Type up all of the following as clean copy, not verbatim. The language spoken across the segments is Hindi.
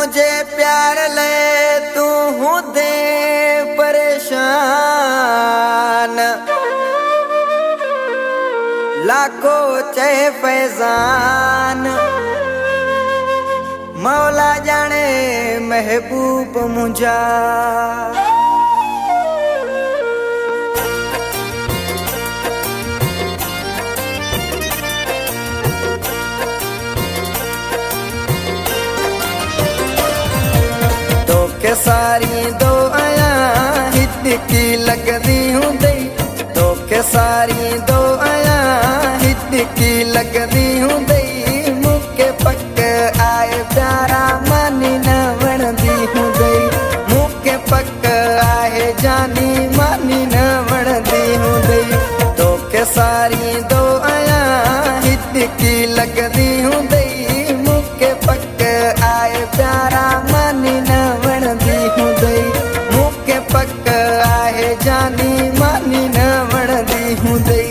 मुझे प्यार ले तू हूँ दे परेशान, लाखों चाहे फैजान, मौला जाने महबूब मुझा। तो के सारी दो आया हित की लगदी हूँ दई, तो के सारी दो आया हित की लगदी हूँ दई, मुके पक आए प्यारा मानी न वणदी हूँ दई, मुके पक आए जानी मानी न वणदी हूँ दई। तो के सारी दो आया हित की लगदी हूँ दई, मुके पक आए प्यारा मानी न वणदी हूँ दई, मुके पक आए जानी मानी न वणदी हूँ दई।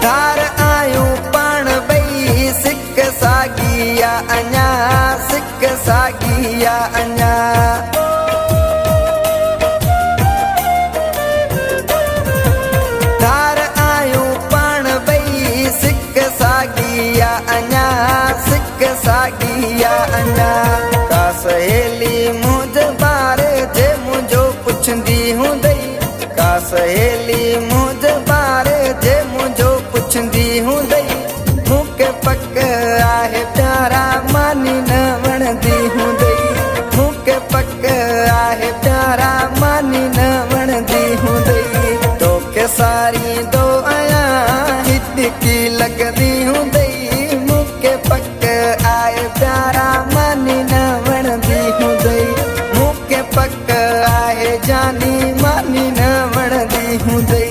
धार आयूं पण बई सिक सागिया अञा, सिक सागिया अञा। धार आयूं पण बई सिक सागिया अञा, सिक सागिया अञा। का सहेली मुझ बारे जे मुझो पुछंदी हूँ दई, का सहेली मुझ बारे जे मुझो पुछंदी हूँ दई, मुके पक आहे प्यारा मानी न वणदी हूँ दई, मुके पक आहे प्यारा मानी न वणदी हूँ दई। तो के सारी दो आया हित की लगदी हूँ दई, मुके पक आए प्यारा मानी न वणदी हूँ दई, मुके पक आए जानी मानी न वणदी हूँ दई।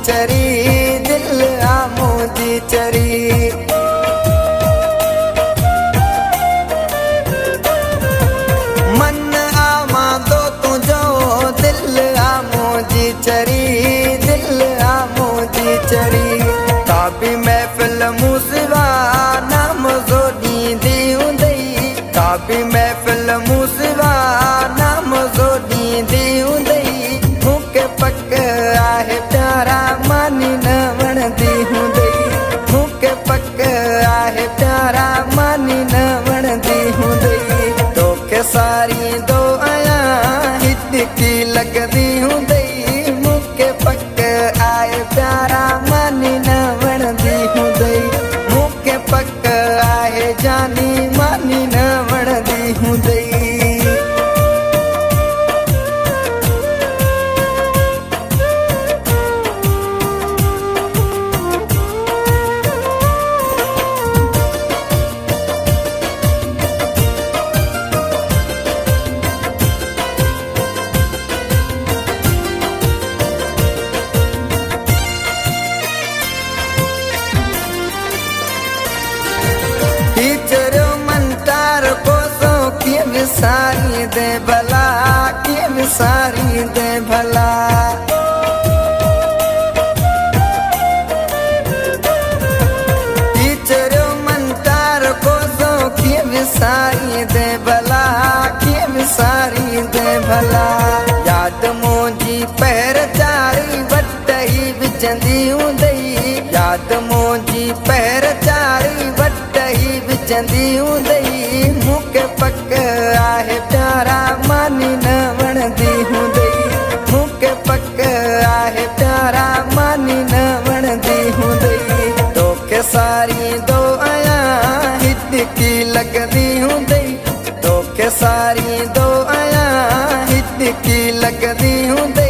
चरी दिल आमोदी चरी, मन आमा दो तुझो दिल आमोदी चरी, दिल आमोदी चरी। काबी महफिल मुसवा नाम जोड़ी दी हूँ दई, काबी महफिल मुसवा नाम जोड़ी दी हूँ दई, मुके पक आहे प्यारा मानी न वणदी हूँ दई, मुके पक आहे प्यारा मानी न वणदी हूँ दई। तो के सारी दो आया हित की लगदी हूँ दई, मुके पक आए प्यारा मानी न वणदी हूँ दई, मुके पक आए जानी मानी न वणदी हूँ दई। विसारी दे भला, के विसारी दे भला। टीचर मंतार को सो के विसारी दे भला, के विसारी दे भला। याद मोजी पैर चारी वटही विचंदी हूँ दई, याद मोजी पैर चारी वटही विचंदी हूँ दई, मुके पक आहे प्यारा मानी न वणदी हूँ दई, सारी दो आया हित की लगदी हूँ दई तो के सारी दो आया हित की लगदी हूँ दई।